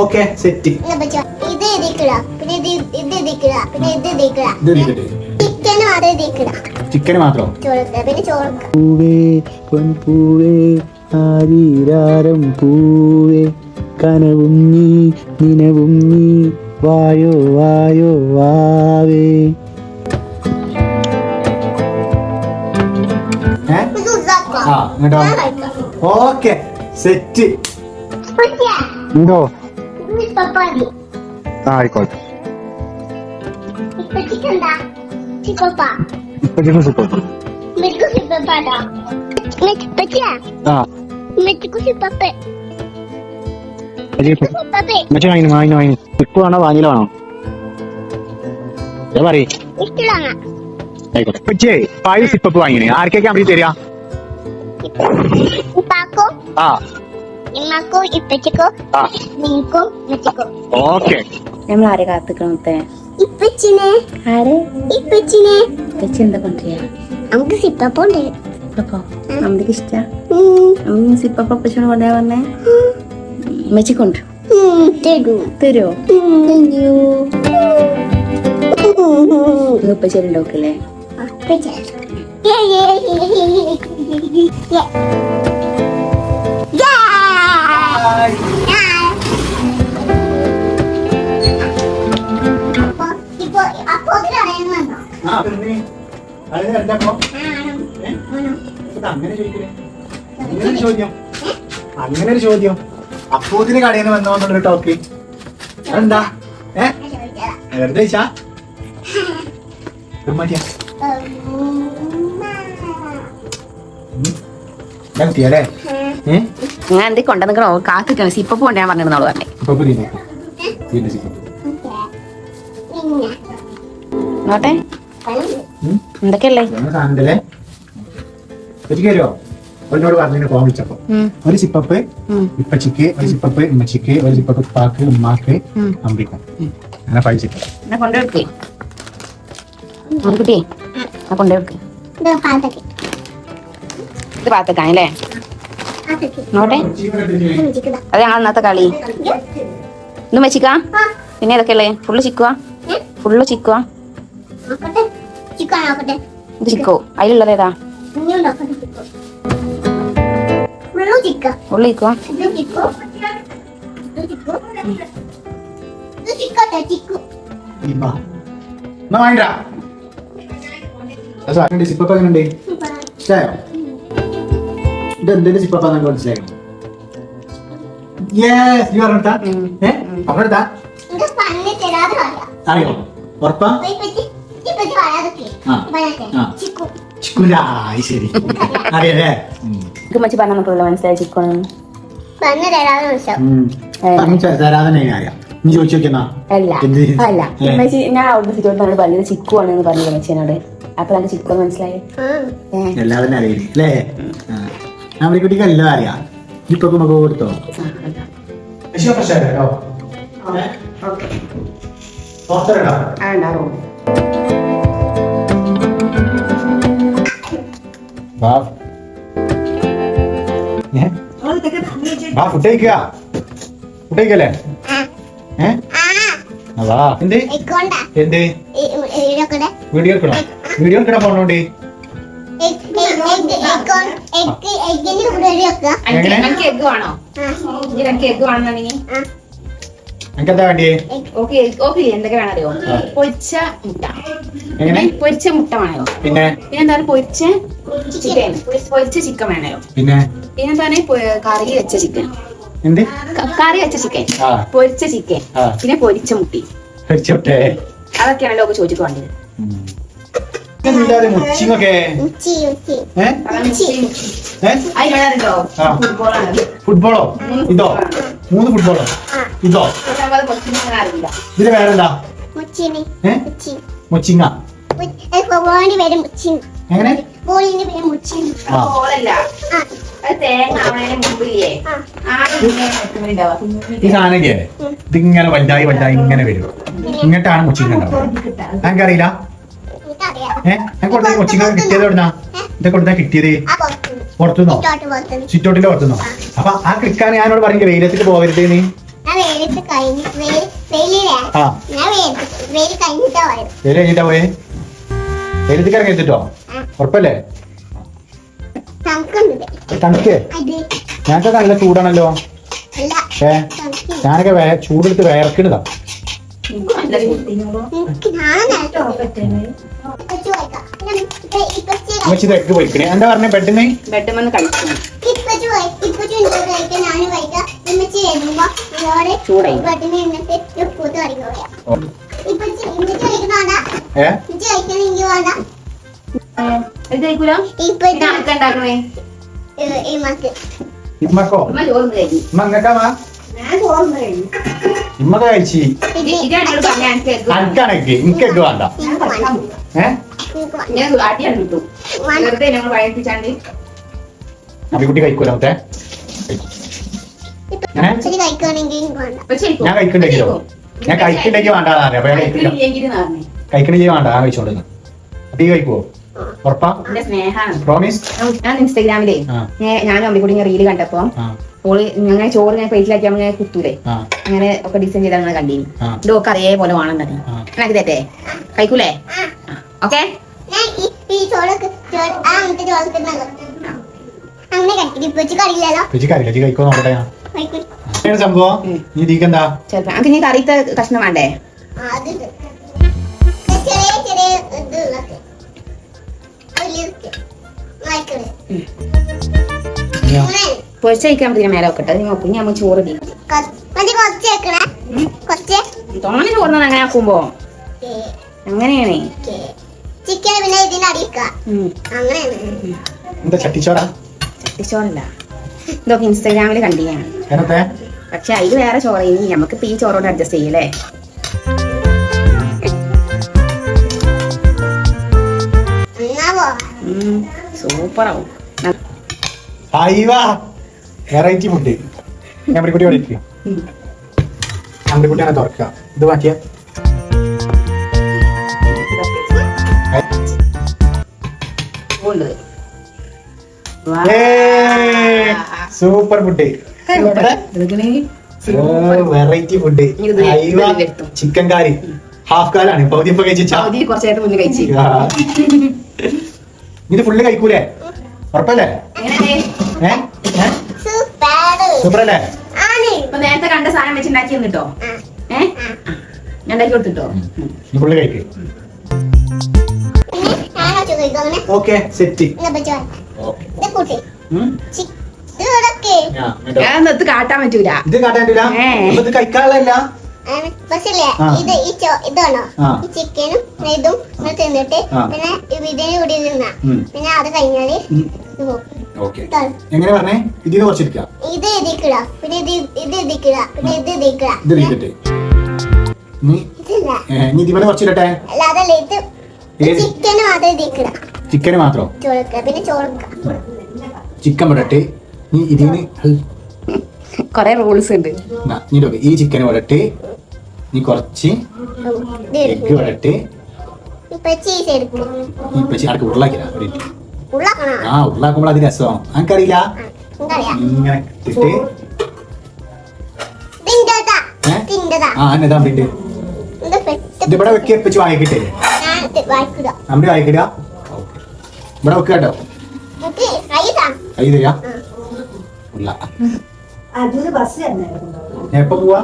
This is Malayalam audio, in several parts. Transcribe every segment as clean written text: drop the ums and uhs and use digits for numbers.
Okay set. ചിക്കന് മാത്രം. പൂവേ പൊൻപൂവേ ആരീരാരം പൂവേ കനവും നീ നിനവും നീ വായോ വായോ വാവേ. Okay set. എന്തോ ആയിക്കോട്ടെ. വാങ്ങിയിലാണോ വാങ്ങിയിലാണോ പറയേ. പായ സിപ്പപ്പ് വാങ്ങിനെ ആർക്കൊക്കെ അമ്മ തരിക? ഓക്കെ നമ്മൾ ആരെ കാത്തിക്കണത്തെ? എന്താ കൊണ്ടുവരിക? നമുക്ക് സിപ്പപ്പുണ്ട്. നമുക്ക് ഇഷ്ട സിപ്പപ്പ അപ്പച്ചോട് കൊണ്ടുപോയാ പറഞ്ഞേ. മെച്ചി കൊണ്ട് തരുമോ? ഉപ്പച്ചേരി ഉണ്ടാക്കില്ലേ? അങ്ങനെ ഒരു ചോദ്യം അപ്പൂത്തിന് കടയിൽ നിന്ന് വന്നോന്നുള്ളൊരു ടോക്ക് എന്താ? വെറുതെ ഞാൻ എന്തൊക്കെ കൊണ്ടുവന്നിക്കണോ കാത്തിക്കണം. സിപ്പപ്പ് കൊണ്ടുപോയാൻ പറഞ്ഞിരുന്നോളൂ പറഞ്ഞേ. നോട്ടെ എന്തൊക്കെയല്ലേ എന്നോട് പറഞ്ഞു ഫോൺ വിളിച്ചപ്പോ ഒരു സിപ്പപ്പ് ഇപ്പച്ചിക്ക്, ഒരു സിപ്പപ്പ് ഉമ്മച്ചിക്ക്, ഒരു സിപ്പപ്പ് ഉപ്പാക്ക്, ഉമ്മാക്ക്, അമ്പിക്കും. അങ്ങനെ 5 സിപ്പപ്പ് കൊണ്ടുവെക്കേ കുട്ടിയെ കൊണ്ടുവെക്ക്. ഇത് പാത്തക്കാണല്ലേ? നോട്ടെ അത് ഞങ്ങൾ അന്നത്തെ കളി. ഇത് മെച്ചിക്കാ. പിന്നെ ഏതൊക്കെയല്ലേ? ഫുള്ള് ചിക്കുവാ? ഫുള്ള് ചിക്കുവാ? ഇത് ചിക്കോ? അതിലുള്ളത് ഏതാ? ഫുള്ള് ചിക്കുവാ? സിപ്പപ്പ് എങ്ങനെയുണ്ട്? ഇഷ്ടായോ? ഇതെന്തിന്റെ സിപ്പപ്പാന്ന് മനസ്സിലായോ? അറിയോ? ഉറപ്പാ? ശരി അറിയല്ലേ? മച്ചി പറഞ്ഞിട്ടുള്ള മനസ്സിലായി ചിക്കോണ് തരാതെ അറിയാം. നീ ചോദിച്ചു നോക്കിയെന്നാ? അല്ല അല്ല ഞാൻ ഔട്ട്ഫിറ്റ് പറഞ്ഞത് ചിക്കു ആണെന്ന് പറഞ്ഞത് മച്ചിനോട്. അപ്പൊ നമുക്ക് ചിക്കു മനസ്സിലായി. എല്ലാവരും അറിയില്ലേ അല്ലേ? നമ്മുടെ കുട്ടിക്ക് എല്ലാം അറിയാം. ഇപ്പൊ നമുക്ക് കൊടുത്തോ? ഫുഡ് കഴിക്കുക. ഫുഡ് കഴിക്കല്ലേ? എന്ത് എന്ത് വീഡിയോ എടുക്കണോ? വീഡിയോ എടുക്കണ ഫോണോണ്ട് എനിക്കെന്താ വേണ്ടിയേ? എന്തൊക്കെ വേണോ? പൊരിച്ച മുട്ട. പൊരിച്ച മുട്ട വേണോ? പിന്നെ പിന്നെന്താണ് പൊരിച്ച ചിക്കൻ, പൊരിച്ച ചിക്കൻ വേണോ? പിന്നെന്താണ് കറി വെച്ച ചിക്കൻ. എന്ത് കറി വെച്ച ചിക്കൻ, പൊരിച്ച ചിക്കൻ, പിന്നെ പൊരിച്ച മുട്ടി. അതൊക്കെയാണല്ലോ ചോദിച്ചിട്ട് വേണ്ടത്. ഫുട്ബോളോ? ഇതോ 3 ഫുട്ബോളോ? ഇതോ ഇതിന് വേറെന്താ? മൊച്ചിങ്ങ. എങ്ങനെ? ഈ സാധനൊക്കെ ഇതിങ്ങനെ വലുതായി വലുതായി ഇങ്ങനെ വരും. ഇങ്ങോട്ടാണ് മൊച്ചിങ്ങ ഉണ്ടാവുക. എനിക്കറിയില്ല. കൊച്ചിങ്ങ കിട്ടിയത് എവിടുന്നാ? ഇതൊക്കെ കൊടുത്താ കിട്ടിയത് പുറത്തുനിന്നോ? ചുറ്റോട്ടിന്റെ പുറത്തുനിന്നോ? അപ്പൊ ആ ക്ലിക്കാൻ ഞാനോട് പറഞ്ഞില്ല വെയിലത്തേക്ക് പോകരുത്. നീ വേലിട്ട് കഴിഞ്ഞ് വേലിയിലെ ആ ഞാൻ വേലി കഴിഞ്ഞിട്ടാ പോയത്. വേല കഴിഞ്ഞിട്ടാ പോയെ? വേലത്തേക്ക് ഇറങ്ങി എത്തിട്ടോ? ഉറപ്പല്ലേ? തണുക്കുണ്ട് തണുക്കേ? അത് ഞങ്ങൾക്ക് നല്ല ചൂടാണല്ലോ. അല്ല തണുക്കില്ല. ഞാനൊക്കെ ചൂടെടുത്ത് വേർക്കണതാ. എനിക്ക് ഞാൻ ഉമ്മച്ചി എഗ് പോയിക്കണേ. എന്താ പറഞ്ഞ ബെഡിന്? ബെഡ് വന്ന് കളിച്ചു ചൂടായി. ഏ ഇത് കഴിക്കൂല ഉണ്ടാക്കണേ ഇമ്മക്കോ? ഉമ്മ ചോറ് കഴിക്കും. ഇമ്മ അങ്ങക്കാ? ഇമ്മക്ക് കഴിച്ചി. ഇതാണ് പറഞ്ഞ എനിക്ക് അനക്കാണ് എഗ്. എനിക്ക് എഗ് വേണ്ട. ഞാൻ അടിയാണ് കിട്ടും വെറുതെ ഞങ്ങൾ വഴപ്പിച്ചാണ്ട് അമ്മിക്കുട്ടി കഴിക്കൂല മറ്റേ? ഞാൻ കഴിക്കണ്ടെങ്കിലോ? ഞാൻ കഴിക്കണ്ടെങ്കിൽ വേണ്ടാന്ന് അറിയാം. അപ്പൊ ഞാൻ കഴിക്കില്ല. കഴിക്കണമെങ്കിൽ വേണ്ട. ഞാൻ കഴിച്ചോണ്ടിരുന്നു. അപ്പൊ ഈ കഴിക്കുവോ? ഉറപ്പാ? എന്റെ സ്നേഹാണ്. പ്രോമിസ്? ഞാൻ ഇൻസ്റ്റാഗ്രാമിലേ ഞാനും അമ്മിക്കുട്ടി റീല് കണ്ടപ്പോ ഓള് ഞങ്ങനെ ചോറ് ഞാൻ പ്ലേറ്റിലാക്കി നമ്മൾ കുത്തൂലേ അങ്ങനെ ഒക്കെ ഡിസൈൻ ചെയ്ത് അങ്ങനെ കണ്ടിന്. ഇതൊക്കെ അതേപോലെ വേണമെന്നു എനിക്ക് തെറ്റേ കഴിക്കൂലേ? ഓക്കെ കഴിക്കോ നോക്കട്ടെ. സംഭവം നീ തീക്കെന്താ? ചെലപ്പോ എനിക്ക് നീ കറിയത്തെ കഷ്ണം വേണ്ടേ? പൊരിച്ച കഴിക്കാൻ പറ്റിയ മേലെ വെക്കട്ടെ. നീ നോക്കും ഞാൻ ചോറ് തോന്നെ ചോറിന് അങ്ങനെ ആക്കുമ്പോ അങ്ങനെയാണേ. ചിക്കൻ പിന്നെ എന്താ ചട്ടിച്ചോറാ? ചട്ടിച്ചോറല്ല, ഇതൊക്കെ ഇൻസ്റ്റാഗ്രാമില് കണ്ടിയാണ്. പക്ഷെ അതില് വേറെ ചോറ്. ഇനി നമുക്ക് ഈ ചോറോട് അഡ്ജസ്റ്റ് ചെയ്യല്ലേ? സൂപ്പറാവും. Variety food. അമ്മിക്കുട്ടി പഠിക്കുക. അമ്മിക്കുട്ടിയാണ് തുറക്കുക. ഇത് മാറ്റിയ super food. Variety food. Chicken curry half കാലാണ്. പകുതി ഇപ്പൊ കഴിച്ചു. കുറച്ചു നേരത്തെ മുന്നേ കഴിച്ചു. ഇത് ഫുള്ള് കഴിക്കൂലേ? ഉറപ്പല്ലേ? സൂപ്പറല്ലേ? ഇപ്പൊ നേരത്തെ കണ്ട സാധനം വെച്ചുണ്ടാക്കി തന്നിട്ടോ. ഞാൻ ഉണ്ടാക്കി കൊടുത്തിട്ടോ. ഫുള്ള് കഴിക്കും. Okay set. ഞാൻ ഇത് കാട്ടാൻ പറ്റൂല. ഇത് കാട്ടാൻ പറ്റൂല. ഇത് കഴിക്കാനുള്ളതല്ല. ഇതാണോ ഈ ചിക്കനും ഇതും തിന്നിട്ട് പിന്നെ ഇതിനെ കൂടി തിന്നാ. പിന്നെ അത് കഴിഞ്ഞാല് എങ്ങനെ പറഞ്ഞേ? ഇതിന് കുറച്ചിരിക്കാം. ഇത് എതിക്കിട പിന്നെ ഇത് എതിക്കിട പിന്നെ ഇത് എതിക്കിട. ഇത് ഇരിക്കട്ടെ. ഇതിനെ കുറച്ചിരട്ടെ. അല്ല അതല്ല, ഇത് ചിക്കന് മാത്രം എതിക്കിട. ചിക്കന് മാത്രം ചോറുക്ക പിന്നെ ചോറുക്ക. ചിക്കൻ വിടട്ടെ. നീ ഇതിന് കൊറേ റൂൾസ് ഉണ്ട്. ഈ ചിക്കന് വിടട്ടെ. നീ കുറച്ച് എഗ് വിടട്ടെ. അടക്ക് ഉരുളാക്കില്ല. ഉരുളാക്കുമ്പോൾ അത് രസമാണ്. എനിക്കറിയില്ല. ഇങ്ങനെ ഇട്ടിട്ട് എന്നതാ അമ്പിണ്ട് ഇതിവിടെ വെക്കി എപ്പിച്ച് വാങ്ങിക്കിട്ടേ. അമ്പി വാങ്ങിക്കില്ല. ഇവിടെ വെക്കുക കേട്ടോ. കൈ തരാ. ഉള്ള എപ്പോ പോവാ?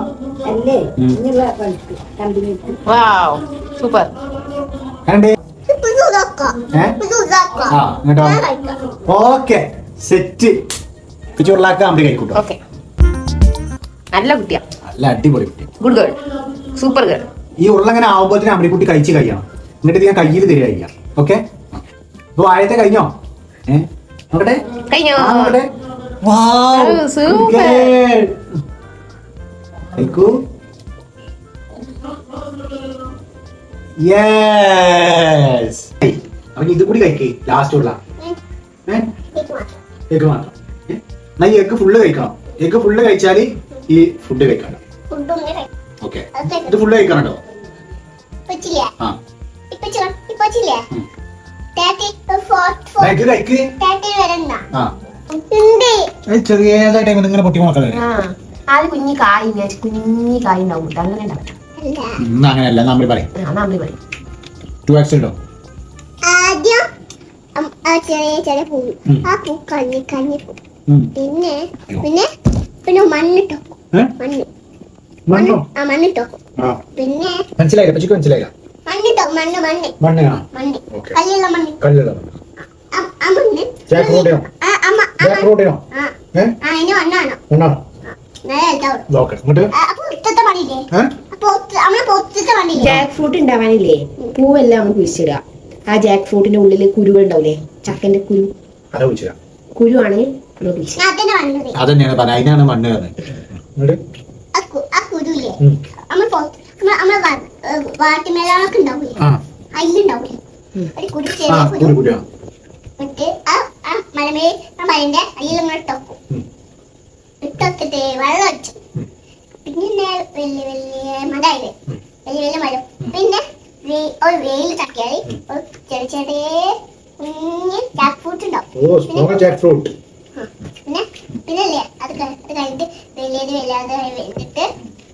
സൂപ്പർ. Okay set. ഉരുളാക്ക അമ്പി കഴിക്കൂട്ടോ. ഓക്കെ നല്ല കുട്ടിയാ. നല്ല അടിപൊളി കുട്ടി. Good girl. Super girl. ഈ ഉരുളങ്ങനെ ആവുമ്പോഴത്തേനും അമ്പിക്കുട്ടി കഴിച്ച് കഴിയണം. എന്നിട്ട് ഞാൻ കയ്യിൽ തരിക കഴിക്കാം. ഓക്കെ ഇപ്പൊ ആഴത്തെ കഴിഞ്ഞോ? നോക്കട്ടെ. കഴിഞ്ഞോ? നോക്കട്ടെ. അപ്പൊ ഇത് കൂടി കഴിക്കേ. ലാസ്റ്റ് ഉള്ള എഗ് മാത്രം. ഈ എഗ് ഫുള്ള് കഴിക്കണം. എഗ് ഫുള്ള് കഴിച്ചാല് ഈ ഫുഡ് കഴിക്കണം. ഓക്കെ ഇത് ഫുള്ള് കഴിക്കണം കേട്ടോ. ചെറിയതായിട്ട് ഇങ്ങനെ പൊട്ടി നോക്കണേ. അത് കുഞ്ഞി കായ് കുഞ്ഞി കായ് ഉണ്ടാവും അങ്ങനെ ഉണ്ടാവില്ല. അങ്ങനെയല്ല നമ്മൾ പറയും നമ്മൾ പറയും 2x ഇടോ. ആദ്യം ആ ചെറിയ ചെറിയ പൂ, ആ പൂ കഞ്ഞി പൂ. പിന്നെ പിന്നെ പിന്നെ മണ്ണിട്ടോ മണ്ണോ മണ്ണിട്ടോ. പിന്നെ മനസ്സിലായില്ല പച്ചക്ക് മനസ്സിലായില്ല. മണ്ണിട്ടോ മണ്ണ് കല്ലുള്ള മണ്ണ്. ആ മണ്ണ് ജാക്ക് ഫ്രൂട്ടിനോ അതിന് മണ്ണാണോ മണ്ണോ നല്ല ഓക്കെ. എന്നിട്ട് പൊത്തത്തെ പണിയില്ലേ, നമ്മളെ പൊത്തത്തെ പണിയില്ലേ. ജാക്ക് ഫ്രൂട്ട് ഉണ്ടാവാനില്ലേ പൂവെല്ലാം നമുക്ക് കുഴിച്ചിടുക. ആ ജാക്ക് ഫ്രൂട്ടിന്റെ ഉള്ളില് കുരുകൾ ഉണ്ടാവില്ലേ, ചക്കന്റെ കുരുവാണ് അതന്നെയാണ് പറഞ്ഞത്. അതിനാണ് മണ്ണ് ആ കുരുല്ലേ നമ്മളെ വാട്ടുമേളൊക്കെ ഉണ്ടാവില്ലേ, അതിലുണ്ടാവില്ലേ ഒരു കുരു ചെറിയ കുരു. എന്നിട്ട് ആ മരന്റെ അയ്യിലിങ്ങനെ ഇട്ടോക്കും. ഇട്ടൊത്തിട്ട് വെള്ളം ഒഴിച്ചു. പിന്നെ വലിയ വലിയ മരമില്ലേ, വലിയ മരം. പിന്നെ ഒരു വെയിൽ തട്ടിയാല് ഒരു ചെറിയ ചെറിയ കുഞ്ഞ് ജാക്ക് ഫ്രൂട്ട് ഉണ്ടാവും. പിന്നെ പിന്നല്ലേ അത് കഴിഞ്ഞിട്ട് വലിയത് വല്ലാതെ വെന്തിട്ട്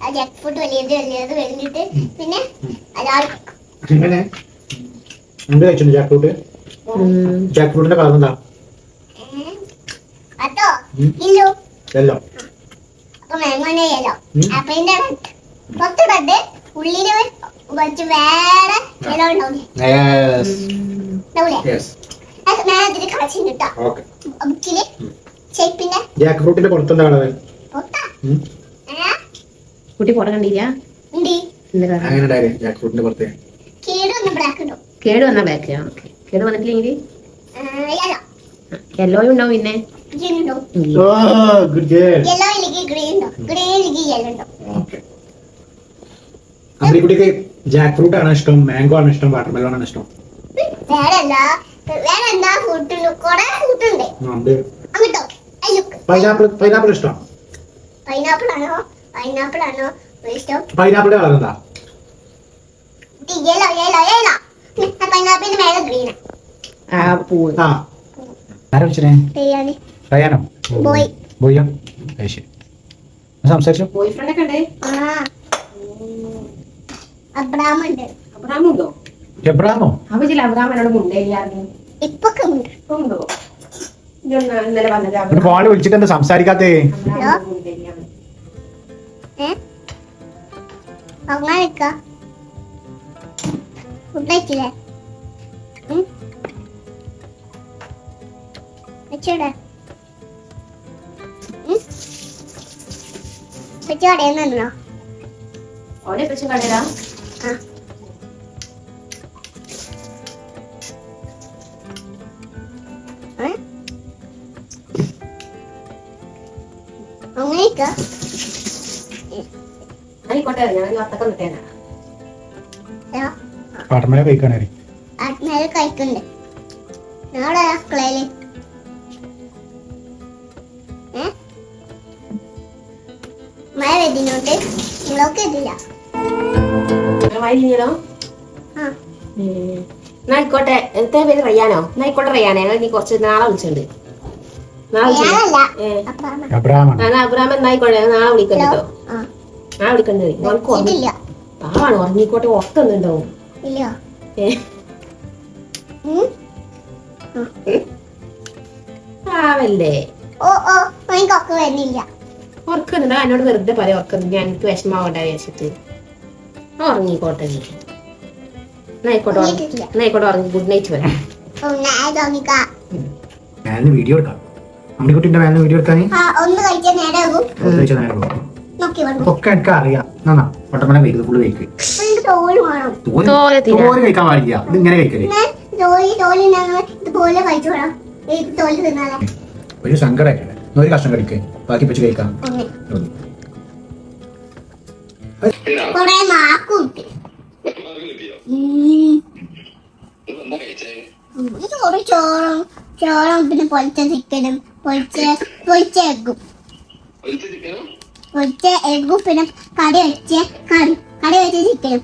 ആ ജാക്ക് ഫ്രൂട്ട് വലിയത് വെന്തിട്ട് പിന്നെ ജാക്ക് ഫ്രൂട്ടിന്റെ കളർ എന്താ? അതോ ഇല്ലോ യെല്ലോ. അപ്പൊ മാങ്ങോന്റെ യെല്ലോ. ആപ്പിളിന്റെ പുറത്ത് റെഡ്, ഉള്ളില് കുറച്ച് വേറെ യെല്ലോ ഉണ്ടാവില്ലേ. മേലത്തില് കളച്ചിന് കേട്ടോ ബുക്കില് ഷേപ്പിന്റെ. Jack ഫ്രൂട്ടിന്റെ പുറത്തെന്താ colour? കുട്ടി പുറം കണ്ടില്ല. അങ്ങനെ ജാക്ക് ഫ്രൂട്ടിന്റെ പുറത്ത് കേട് വന്ന ബ്ലാക്ക്. കേട് വന്നിട്ടില്ലെങ്കിൽ യെല്ലോയും ഉണ്ടാവും. പിന്നെ അമ്പിളിക്കുട്ടിക്ക് ജാക്ക് ഫ്രൂട്ട് ആണ് ഇഷ്ടം, മാംഗോ ആണ് ഇഷ്ടം, വാട്ടർമെലോൺ ആണ് ഇഷ്ടം? പൈനാപ്പിൾ ഇഷ്ടം? പൈനാപ്പിളിന്റെ കളർ എന്താ? സംസാരിച്ചു. ഫോണിൽ വിളിച്ചിട്ട് എന്താ സംസാരിക്കാത്തേ? കടയുന്നുണ്ടോ? ഓനെ പ്രശ്നം കടയിലാ. ആയിക്കോട്ടെ, ഞാൻ വത്തക്കം കിട്ടേനാ. വാട്ടർമെലൺ കഴിക്കണേ. കഴിക്കണ്ടേ നാളെ ക്ലേല് മഴ വരുന്നോണ്ട് നിങ്ങളൊക്കെ എത്തില്ല. ആയിക്കോട്ടെ. എത്ര പേര് റയ്യാനോ? ആയിക്കോട്ടെ റയ്യാനോ, നീ കുറച്ച് നാളെ വിളിച്ചിട്ടുണ്ട്. അബ്രാമൻ എന്നായിക്കോട്ടെ, നാളെ വിളിക്കണ്ടോ? നാളെ വിളിക്കണ്ടേ? പാവാണ്, ഉറങ്ങിക്കോട്ടെ. ഉറക്കുന്നുണ്ടാവും. പാവല്ലേ ഉറക്കുന്നുണ്ടോ? എന്നോട് വെറുതെ പറയാം ഉറക്കുന്നു. ഞാൻ എനിക്ക് വിഷമാവണ്ട വിചാരിച്ചിട്ട് ഉറങ്ങിക്കോട്ടെ. എന്നായിക്കോട്ടെ ഉറങ്ങി. ഗുഡ് നൈറ്റ് പറയാം. വീഡിയോ എടുക്കാം. അമ്മിക്കുട്ടിന്റെ മേലെ വീഡിയോ എടുക്കാൻ ഒക്കെ എനിക്ക് അറിയാം. പൊട്ടമ്മനെ വരുന്നത് ഫുള്ള് കഴിക്കും. തോല് കഴിക്കാൻ പാടില്ല. ഇത് ഇങ്ങനെ കഴിക്കല് ഒരു സങ്കടമൊക്കെ. ഒരു കഷ്ണം കഴിക്കേ, ബാക്കി വെച്ച് കഴിക്കാം. ചോറും പിന്നെ പൊളിച്ച ചിക്കനും പൊളിച്ച എഗ്ഗും പിന്നെ കറി വെച്ച ചിക്കനും.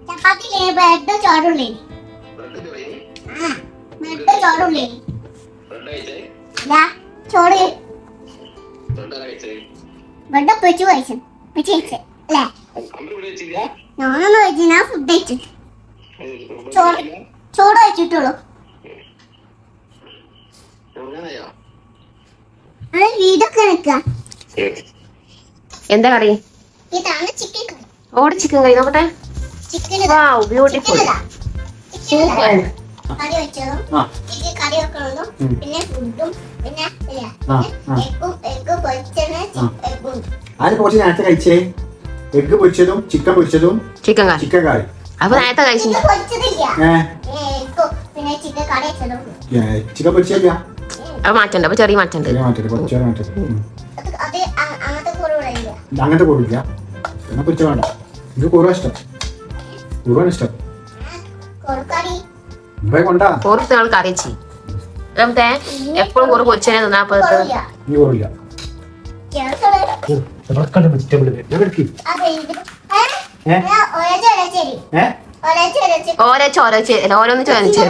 ചപ്പാത്തി ബ്രെഡ് ചോറുള്ളേ. ചോറ് ഇവിടെ പൊച്ചു കഴിച്ചു അല്ലേ ഞാനൊന്നും കഴിച്ചു ഞാൻ ഫുഡ് കഴിച്ചു ചോറ് കഴിച്ചിട്ടുള്ളൂ അത് വീടൊക്കെ നിൽക്കുക എന്താ കറി? ഇതാണ് ചിക്കൻ കറി ഓടെ ചിക്കൻ കറി നോക്കട്ടെ. ചിക്കൻ വാവ് ബ്യൂട്ടിഫുൾ. സൂപ്പർ. കറി വെച്ചതും ചിക്കൻ കറി വെക്കണതും പിന്നെ ഫുഡും പിന്നെ എഗ് പൊരിച്ചത് എഗ്ഗും ആര് കുറച്ച് നേരത്തെ കഴിച്ചേ? എഗ് പൊരിച്ചതും ചിക്കൻ പൊരിച്ചതും ചിക്കൻ കറി. ചിക്കൻ കറി. അപ്പൊ നേരത്തെ കഴിച്ചു. പൊരിച്ചതില്ല പിന്നെ ചിക്കൻ കറി വെച്ചതും ചിക്കൻ പൊരിച്ചില്ല. അത് മാറ്റണ്ട. അപ്പൊ ചെറിയ മാറ്റണ്ട്. അത് അങ്ങനത്തെ കുറവില്ല അങ്ങനത്തെ കൂടില്ല. എന്നാ പൊരിച്ച വേണ്ട. ഇത് കുറവാ ഇഷ്ടം. കുറവാണ് ഇഷ്ടം. കൊറക്കറി ഇവിടെ കൊണ്ടാ കുറച്ച് നാൾ കറി വെച്ചി. രമത്തെ എപ്പോഴും കുറവ് പൊരിച്ചനെ തിന്നാ അപ്പൊ കൊറവില്ല നീ കുറവില്ല. വെജിറ്റബിൾ ഓരോന്ന് ചോദിച്ചു.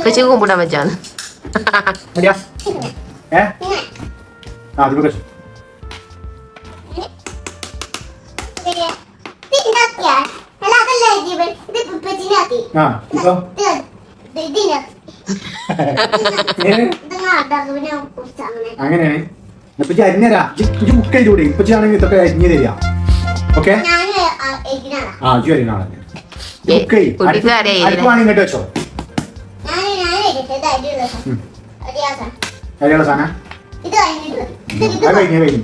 പക്ഷെ കുമ്പിടാൻ വെച്ചാണ്. അങ്ങനെയാണ്. ഇപ്പൊ അരിഞ്ഞരാ ബുക്ക് ചെയ്തൂടെ? ഇപ്പൊ ആണെങ്കിൽ ഇതൊക്കെ അരിഞ്ഞു തരിക. ഓക്കെ അരിനാണ് ബുക്ക് അരിപ്പാണെങ്കിൽ ഇങ്ങോട്ട് വെച്ചോ. അരിയുള്ള സാധനം അത് കഴിഞ്ഞു കഴിഞ്ഞു.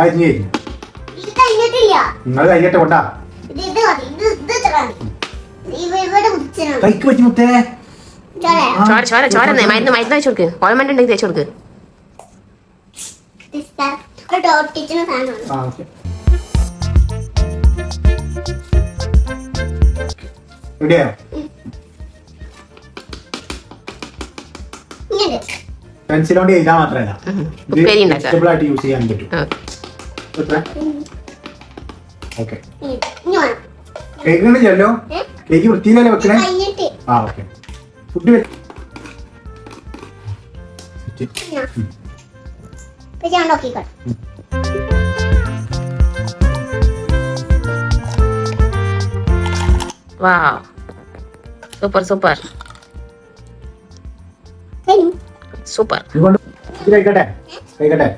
അരിഞ്ഞു കഴിഞ്ഞു. നിങ്ങൾ കഴിഞ്ഞിട്ട് കൊണ്ടാ കൈക്ക് പറ്റി മുത്തേ. മരുന്ന് വെച്ച് കൊടുക്ക്. ഓൾമെന്റ് ഉണ്ടെങ്കിൽ തേച്ച് കൊടുക്ക്. റെഡിയായോ? പെൻസിൽ കൊണ്ട് എഴുതാൻ മാത്രമല്ല വെജിറ്റബിൾ ആയിട്ട് യൂസ് ചെയ്യാൻ പറ്റും. ഓക്കെ കേക്ക് കൊണ്ട് ചെല്ലോ. കേക്ക് വൃത്തിയിലല്ലേ വെക്കണേ? ആ okay. Food wow super super super. കഴിക്കട്ടെ കഴിക്കട്ടെ.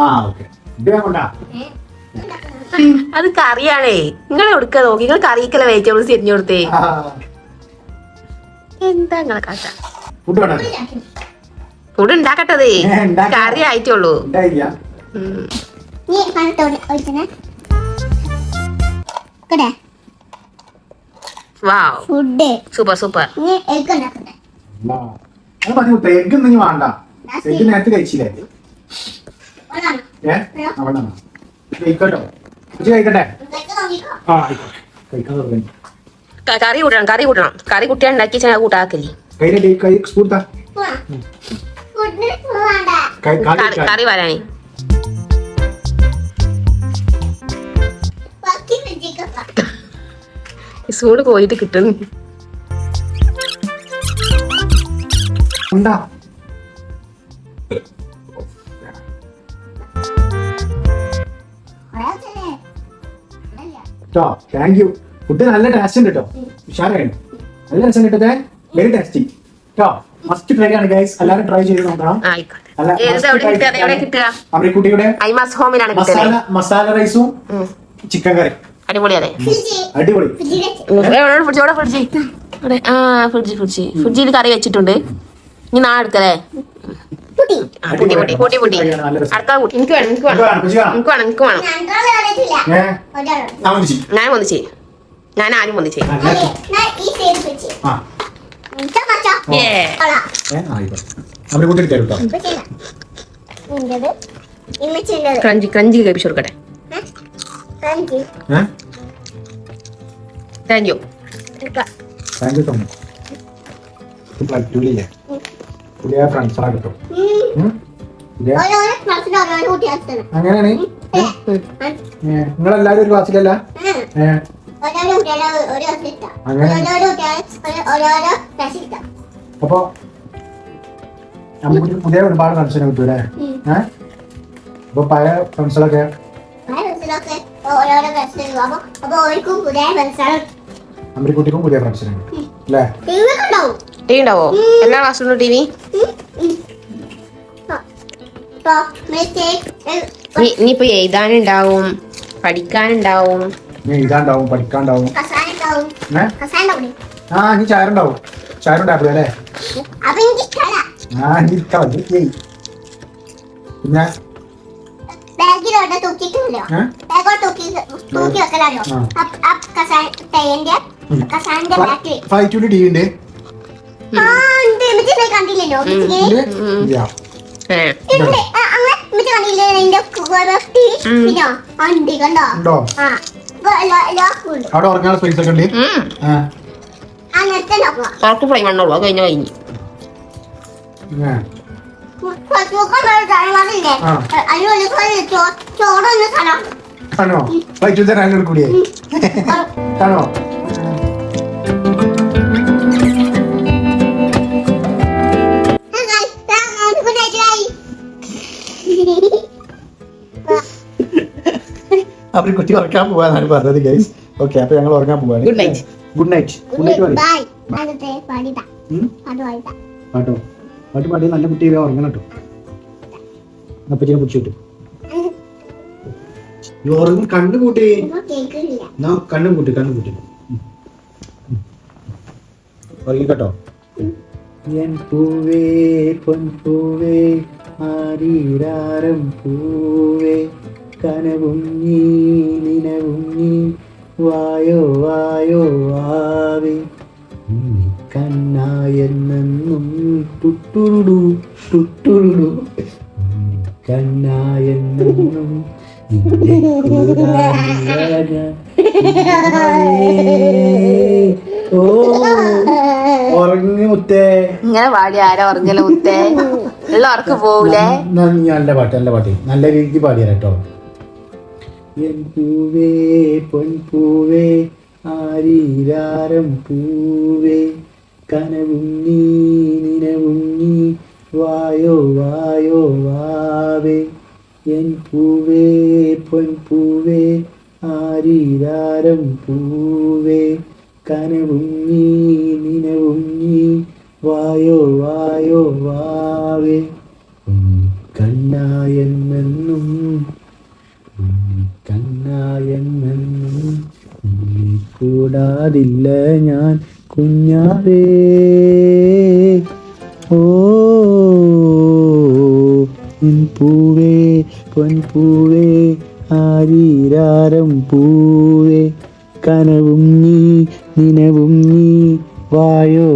ആ ഓക്കെ. ഇത് കൊണ്ടാ അത് കറിയാണേ. നിങ്ങൾ എടുക്ക നോക്കി. നിങ്ങൾ കറിക്കല വെജിറ്റബിൾസ് എരിഞ്ഞു കൊടുത്തേ. എന്താ നിങ്ങളെ കാട്ട? ഫുഡ് ഉണ്ടാക്കട്ടതേ. കറി ആയിട്ടുള്ളൂ. Wow super super. എഗ് ഒന്നും വേണ്ട. എഗ് നേരത്തെ കഴിച്ചില്ലേ? കഴിക്കട്ടോ. കഴിക്കട്ടെ. ആ കഴിക്കാൻ തുടങ്ങി. കറി കൂട്ടണം. കറി കൂട്ടണം. കറി കുട്ടിയാ ഉണ്ടാക്കി കൂട്ടാക്കില്ലേ? കറി വരാനേ സ്പൂണ് കോരിട്ട് കിട്ടുന്നു. Thank you. ഫുഡ് നല്ല ടേസ്റ്റ് ഉണ്ട് കേട്ടോ. ഉഷാറാണ്. നല്ല രസം കിട്ടത്തെ. വെരി ടേസ്റ്റി കേട്ടോ. മസ്റ്റ് ട്രൈ ആണ് ഗൈസ്. എല്ലാവരും ട്രൈ ചെയ്ത് നോക്കണം. അമ്രിക്കുട്ടിയുടെ മസാല റൈസും ചിക്കൻ കറി അടിപൊളിയല്ലേ? അടിപൊളി. ഫ്രിഡ്ജിൽ കറി വെച്ചിട്ടുണ്ട്. ഇനി നാളെ എടുക്കല്ലേ? ഞാൻ ആരും വന്നിച്ചേ. ക്രഞ്ചി ക്രഞ്ചി കഴിപ്പിച്ചു കൊടുക്കട്ടെ. Thank you. അങ്ങനെയാണ്. നിങ്ങളെല്ലാരും ഒരു ക്ലാസ്സിലല്ല? അപ്പൊ നമുക്ക് പുതിയ ഒരുപാട് ഫ്രണ്ട്സിനെ കിട്ടൂലേ? അപ്പൊ പഴയ ഫ്രണ്ട്സുകളൊക്കെ അമ്മക്കുട്ടിക്കും പുതിയ ഫ്രണ്ട്സിനെ അല്ലേ? ടി വി ഉണ്ടാവോ? എല്ലാ ക്ലാസ്സിലും ടി വി? ഇനിയിപ്പോ എഴുതാനുണ്ടാവും, പഠിക്കാനുണ്ടാവും. എഴുതാണ്ടാവും, പഠിക്കാണ്ടാവും. ആ ഇനി ചാരുണ്ടാവും. ചാരുണ്ടാവും അല്ലേ? പിന്നെ ഫൈറ്റൂല് ടി വി ഉണ്ട്. കണ്ടില്ലല്ലോ അവിടെ ഉറങ്ങാനുള്ള സ്പേസ് ഒക്കെ ഉണ്ട്. കഴിഞ്ഞ കഴിഞ്ഞു. ആണോ? ഫൈറ്റൂൽ തരാൻ കൂടിയേ ആണോ? അവർ കുട്ടി ഉറക്കാൻ പോവാന്നാണ് പറഞ്ഞത് ഗൈസ്. ഓക്കെ, അപ്പൊ ഞങ്ങൾ ഉറങ്ങാൻ പോവാണ്. Good night. Good night. Good night. പാട്ടോ പാട്ട് പാടി നല്ല കുട്ടി ഉറങ്ങണം കേട്ടോ. അപ്പച്ചനെ പിടിച്ചു കിട്ടും. ഉറങ്ങി കണ്ണു കൂട്ടി. കണ്ണും കൂട്ടി ഉറങ്ങി കേട്ടോ. എൻ പൂവേ പൊൻപൂവേ ആരീരാരം പൂവേ കനവും നീ നിനവും നീ വായോ വായോ വാവേ കണ്ണായെന്നും ടുട്ടുരുടു ടുട്ടുരുടു കണ്ണായെന്നും ഓ ഉറങ്ങി മുത്തേ. ഇങ്ങനെ പാടി ആരാ ഉറങ്ങല മുത്തേ? ഉള്ള ഉറക്ക് പോവൂലേ? നല്ല പാട്ട് നല്ല രീതിക്ക് പാടിയാ കേട്ടോ. എൻ പൂവേ പൊൻപൂവേ ആരീരാരം പൂവേ കനവും നീ നിനവും നീ വായോ വായോ വാവേ എൻ പൂവേ പൊൻപൂവേ ആരീരാരം പൂവേ കനവും നീ നിനവും നീ വായോ വായോ വാവേ കണ്ണായെന്നും കണ്ണായെന്നും കൂടാതില്ല ഞാൻ കുഞ്ഞാവേ. ഓ പൂവേ പൊൻപൂവേ ആരീരാരം പൂവേ കനവും നീ നിനവും നീ വായോ